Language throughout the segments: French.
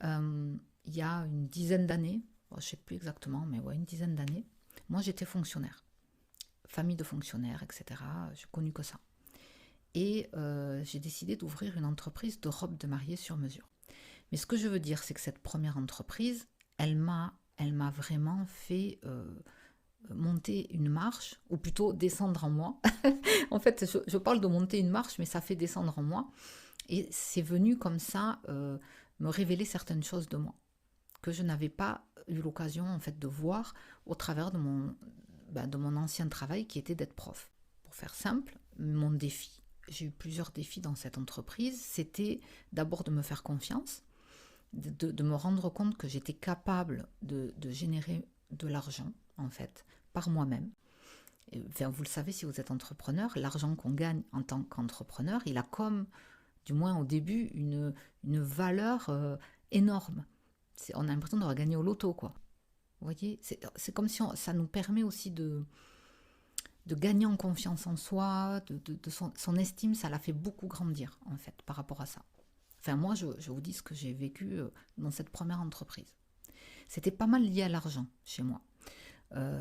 Il y a une dizaine d'années, bon, je ne sais plus exactement, mais ouais, une dizaine d'années, moi j'étais fonctionnaire, famille de fonctionnaires, etc. J'ai connu que ça. Et j'ai décidé d'ouvrir une entreprise de robes de mariée sur mesure. Mais ce que je veux dire, c'est que cette première entreprise, elle m'a vraiment fait monter une marche, ou plutôt descendre en moi. En fait, je parle de monter une marche, mais ça fait descendre en moi. Et c'est venu comme ça me révéler certaines choses de moi que je n'avais pas eu l'occasion en fait de voir au travers de mon ancien travail qui était d'être prof. Pour faire simple, mon défi, j'ai eu plusieurs défis dans cette entreprise, c'était d'abord de me faire confiance, de me rendre compte que j'étais capable de générer de l'argent en fait par moi-même. Enfin, vous le savez si vous êtes entrepreneur, l'argent qu'on gagne en tant qu'entrepreneur, il a comme, du moins au début, une valeur énorme. On a l'impression d'avoir gagné au loto, quoi. Vous voyez, c'est comme si ça nous permet aussi de gagner en confiance en soi, de son estime, ça l'a fait beaucoup grandir, en fait, par rapport à ça. Enfin, moi, je vous dis ce que j'ai vécu dans cette première entreprise. C'était pas mal lié à l'argent chez moi.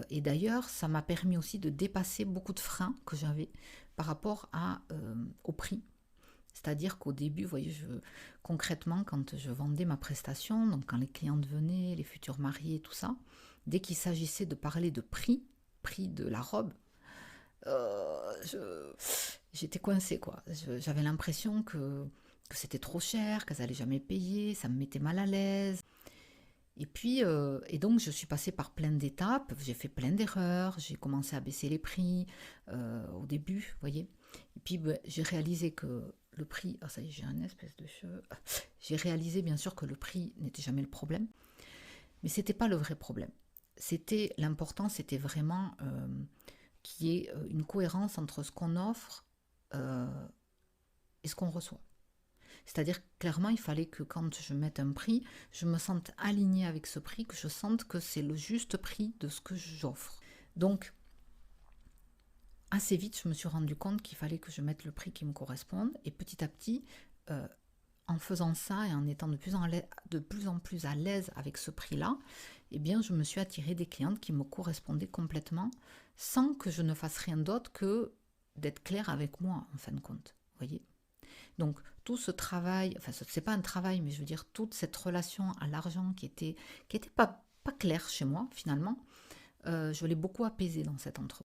Et d'ailleurs, ça m'a permis aussi de dépasser beaucoup de freins que j'avais par rapport au prix. C'est-à-dire qu'au début, vous voyez, concrètement, quand je vendais ma prestation, donc quand les clientes venaient, les futurs mariés, tout ça, dès qu'il s'agissait de parler de prix de la robe, j'étais coincée, quoi. J'avais l'impression que c'était trop cher, qu'elles n'allaient jamais payer, ça me mettait mal à l'aise. Et puis, et donc, je suis passée par plein d'étapes, j'ai fait plein d'erreurs, j'ai commencé à baisser les prix au début, vous voyez. Et puis, j'ai réalisé que le prix, ah ça y est, j'ai un espèce de cheveu. J'ai réalisé bien sûr que le prix n'était jamais le problème, mais c'était pas le vrai problème. L'important, c'était vraiment qu'il y ait une cohérence entre ce qu'on offre euh, et ce qu'on reçoit. C'est-à-dire clairement, il fallait que quand je mette un prix, je me sente alignée avec ce prix, que je sente que c'est le juste prix de ce que j'offre. Donc, assez vite, je me suis rendu compte qu'il fallait que je mette le prix qui me corresponde. Et petit à petit, euh, en faisant ça et en étant de plus en plus à l'aise avec ce prix-là, eh bien, je me suis attiré des clientes qui me correspondaient complètement, sans que je ne fasse rien d'autre que d'être claire avec moi, en fin de compte. Vous voyez. Donc tout ce travail, enfin c'est pas un travail, mais je veux dire toute cette relation à l'argent qui était pas claire chez moi finalement, je l'ai beaucoup apaisée dans cette entreprise.